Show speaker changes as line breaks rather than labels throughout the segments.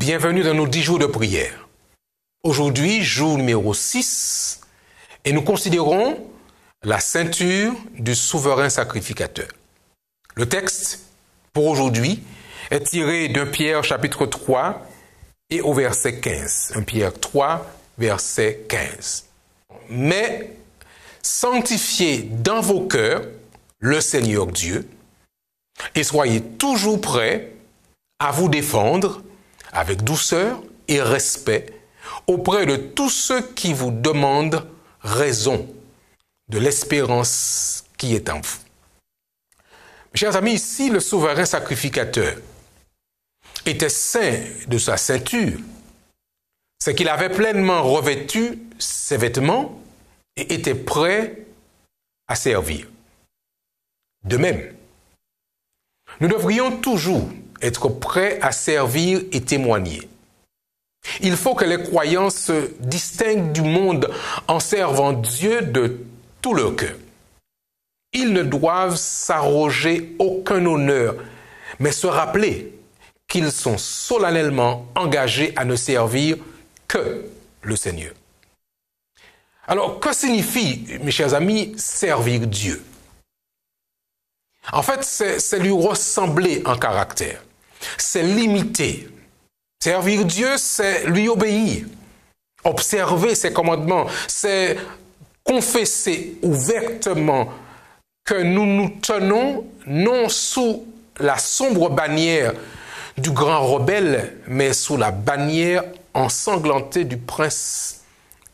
Bienvenue dans nos 10 jours de prière. Aujourd'hui, jour numéro 6, et nous considérons la ceinture du souverain sacrificateur. Le texte pour aujourd'hui est tiré d'A Pierre chapitre 3 et au verset 15. 1 Pierre 3, verset 15. Mais sanctifiez dans vos cœurs le Seigneur Dieu et soyez toujours prêts à vous défendre avec douceur et respect auprès de tous ceux qui vous demandent raison de l'espérance qui est en vous. Mes chers amis, ici, le souverain sacrificateur était ceint de sa ceinture, c'est qu'il avait pleinement revêtu ses vêtements et était prêt à servir. De même, nous devrions toujours être prêts à servir et témoigner. Il faut que les croyants se distinguent du monde en servant Dieu de tout leur cœur. Ils ne doivent s'arroger aucun honneur, mais se rappeler qu'ils sont solennellement engagés à ne servir que le Seigneur. Alors, que signifie, mes chers amis, servir Dieu? En fait, c'est lui ressembler en caractère. C'est l'imiter. Servir Dieu, c'est lui obéir. Observer ses commandements, c'est confesser ouvertement que nous nous tenons non sous la sombre bannière du grand rebelle, mais sous la bannière ensanglantée du prince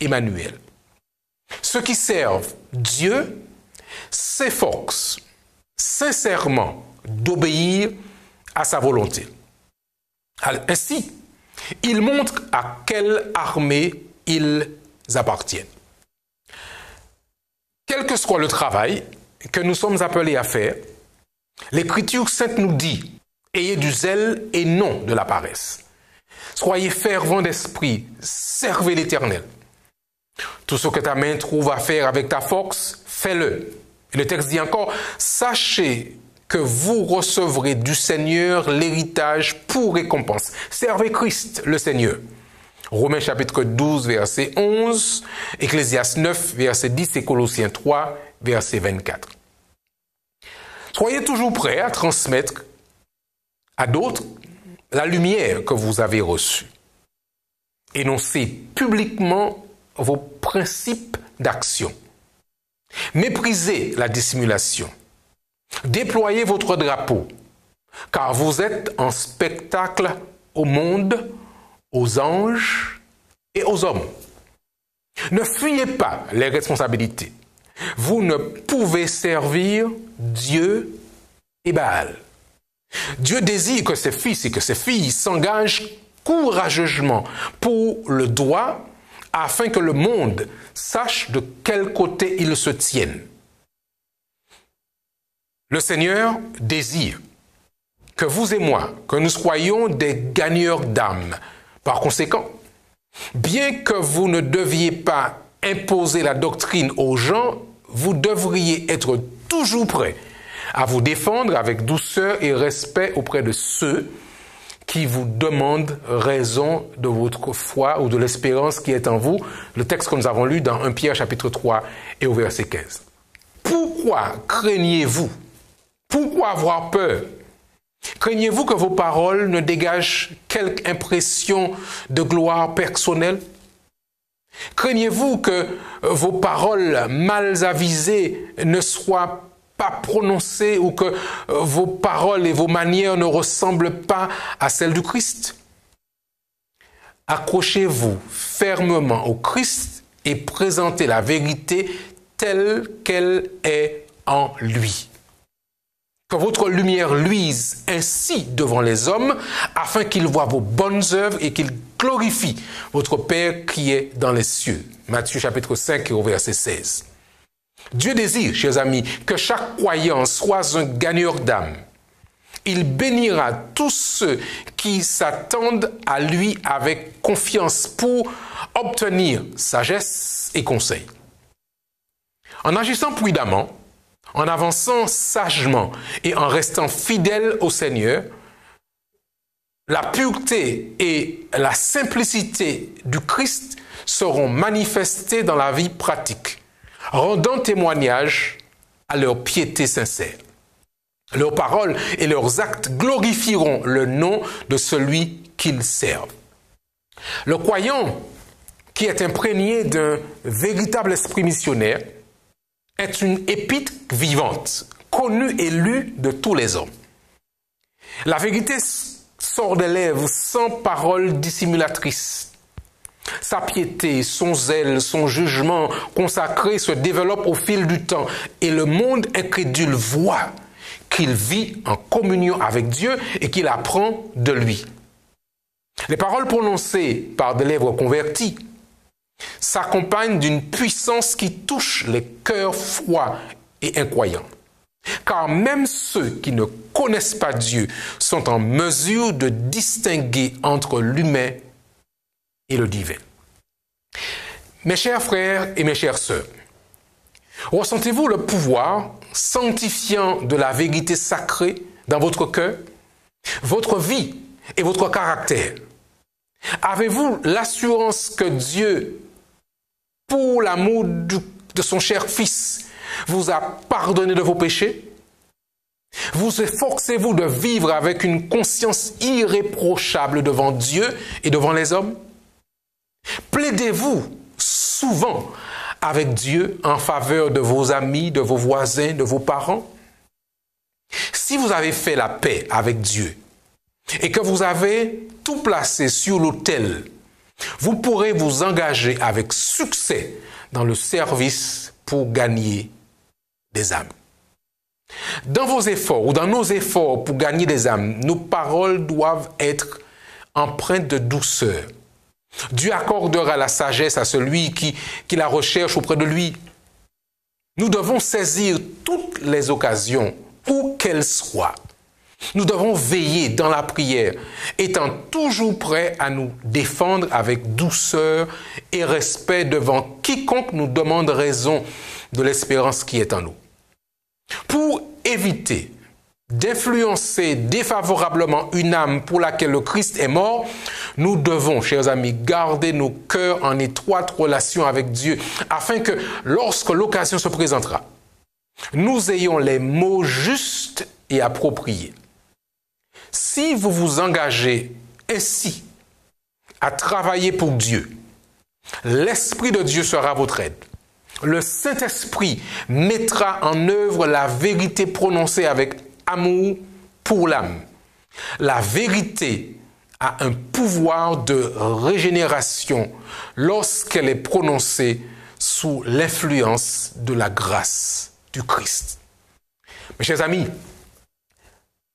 Emmanuel. Ceux qui servent Dieu s'efforcent sincèrement d'obéir à sa volonté. Ainsi, ils montrent à quelle armée ils appartiennent. Quel que soit le travail que nous sommes appelés à faire, l'Écriture sainte nous dit « Ayez du zèle et non de la paresse. Soyez fervents d'esprit, servez l'Éternel. Tout ce que ta main trouve à faire avec ta force, fais-le. » Et le texte dit encore « Sachez que vous recevrez du Seigneur l'héritage pour récompense. Servez Christ, le Seigneur. » Romains chapitre 12, verset 11, Ecclésiaste 9, verset 10 et Colossiens 3, verset 24. Soyez toujours prêts à transmettre à d'autres la lumière que vous avez reçue. Énoncez publiquement vos principes d'action. Méprisez la dissimulation. Déployez votre drapeau, car vous êtes en spectacle au monde, aux anges et aux hommes. Ne fuyez pas les responsabilités. Vous ne pouvez servir Dieu et Baal. Dieu désire que ses fils et que ses filles s'engagent courageusement pour le droit afin que le monde sache de quel côté ils se tiennent. Le Seigneur désire que vous et moi, que nous soyons des gagneurs d'âme. Par conséquent, bien que vous ne deviez pas imposer la doctrine aux gens, vous devriez être toujours prêts à vous défendre avec douceur et respect auprès de ceux qui vous demandent raison de votre foi ou de l'espérance qui est en vous. Le texte que nous avons lu dans 1 Pierre chapitre 3 et au verset 15. Pourquoi craignez-vous? Pourquoi avoir peur? Craignez-vous que vos paroles ne dégagent quelque impression de gloire personnelle? Craignez-vous que vos paroles mal avisées ne soient pas prononcées ou que vos paroles et vos manières ne ressemblent pas à celles du Christ? Accrochez-vous fermement au Christ et présentez la vérité telle qu'elle est en lui. Que votre lumière luise ainsi devant les hommes, afin qu'ils voient vos bonnes œuvres et qu'ils glorifient votre Père qui est dans les cieux. Matthieu chapitre 5 et au verset 16. Dieu désire, chers amis, que chaque croyant soit un gagneur d'âme. Il bénira tous ceux qui s'attendent à lui avec confiance pour obtenir sagesse et conseil. En agissant prudemment, en avançant sagement et en restant fidèle au Seigneur, la pureté et la simplicité du Christ seront manifestées dans la vie pratique, rendant témoignage à leur piété sincère. Leurs paroles et leurs actes glorifieront le nom de celui qu'ils servent. Le croyant qui est imprégné d'un véritable esprit missionnaire est une épître vivante, connue et lue de tous les hommes. La vérité sort des lèvres sans parole dissimulatrice. Sa piété, son zèle, son jugement consacré se développent au fil du temps et le monde incrédule voit qu'il vit en communion avec Dieu et qu'il apprend de lui. Les paroles prononcées par des lèvres converties s'accompagnent d'une puissance qui touche les cœurs froids et incroyants. Car même ceux qui ne connaissent pas Dieu sont en mesure de distinguer entre l'humain et le divin. Mes chers frères et mes chères sœurs, ressentez-vous le pouvoir sanctifiant de la vérité sacrée dans votre cœur, votre vie et votre caractère? Avez-vous l'assurance que Dieu, pour l'amour de son cher Fils, vous a pardonné de vos péchés? Vous efforcez-vous de vivre avec une conscience irréprochable devant Dieu et devant les hommes? Plaidez-vous souvent avec Dieu en faveur de vos amis, de vos voisins, de vos parents? Si vous avez fait la paix avec Dieu et que vous avez tout placé sur l'autel, vous pourrez vous engager avec succès dans le service pour gagner des âmes. Dans vos efforts ou dans nos efforts pour gagner des âmes, nos paroles doivent être empreintes de douceur. Dieu accordera la sagesse à celui qui la recherche auprès de lui. Nous devons saisir toutes les occasions, où qu'elles soient. Nous devons veiller dans la prière, étant toujours prêts à nous défendre avec douceur et respect devant quiconque nous demande raison de l'espérance qui est en nous. Pour éviter d'influencer défavorablement une âme pour laquelle le Christ est mort, nous devons, chers amis, garder nos cœurs en étroite relation avec Dieu, afin que, lorsque l'occasion se présentera, nous ayons les mots justes et appropriés. Si vous vous engagez ainsi à travailler pour Dieu, l'Esprit de Dieu sera votre aide. Le Saint-Esprit mettra en œuvre la vérité prononcée avec amour pour l'âme. La vérité a un pouvoir de régénération lorsqu'elle est prononcée sous l'influence de la grâce du Christ. Mes chers amis,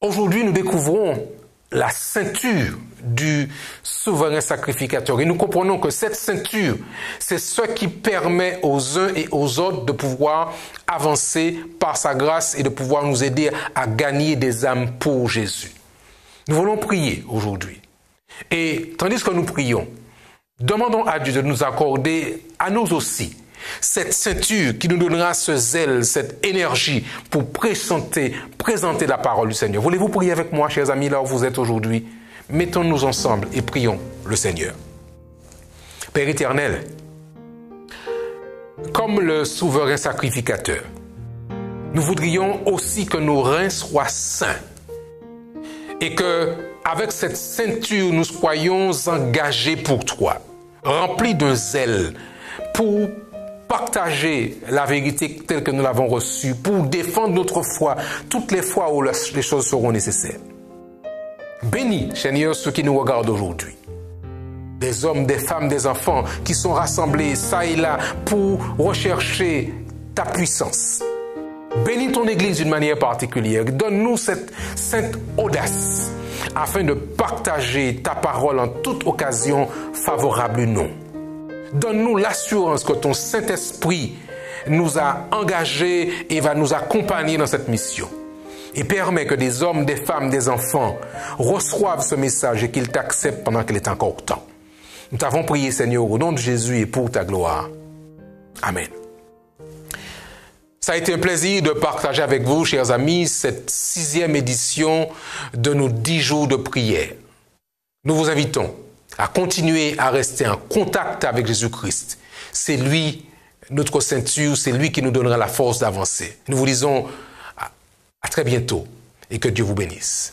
aujourd'hui nous découvrons la ceinture du souverain sacrificateur et nous comprenons que cette ceinture, c'est ce qui permet aux uns et aux autres de pouvoir avancer par sa grâce et de pouvoir nous aider à gagner des âmes pour Jésus. Nous voulons prier aujourd'hui. Et tandis que nous prions, demandons à Dieu de nous accorder à nous aussi cette ceinture qui nous donnera ce zèle, cette énergie pour présenter la parole du Seigneur. Voulez-vous prier avec moi, chers amis, là où vous êtes aujourd'hui? Mettons-nous ensemble et prions le Seigneur. Père éternel, comme le souverain sacrificateur, nous voudrions aussi que nos reins soient saints et que, avec cette ceinture, nous soyons engagés pour toi, remplis d'un zèle pour partager la vérité telle que nous l'avons reçue, pour défendre notre foi toutes les fois où les choses seront nécessaires. Bénis, Seigneur, ceux qui nous regardent aujourd'hui. Des hommes, des femmes, des enfants qui sont rassemblés ça et là pour rechercher ta puissance. Bénis ton Église d'une manière particulière. Donne-nous cette sainte audace afin de partager ta parole en toute occasion favorable ou non. Donne-nous l'assurance que ton Saint-Esprit nous a engagés et va nous accompagner dans cette mission. Et permets que des hommes, des femmes, des enfants reçoivent ce message et qu'ils t'acceptent pendant qu'il est encore temps. Nous t'avons prié, Seigneur, au nom de Jésus et pour ta gloire. Amen. Ça a été un plaisir de partager avec vous, chers amis, cette 6e édition de nos 10 jours de prière. Nous vous invitons à continuer à rester en contact avec Jésus-Christ. C'est lui, notre ceinture, c'est lui qui nous donnera la force d'avancer. Nous vous disons à très bientôt et que Dieu vous bénisse.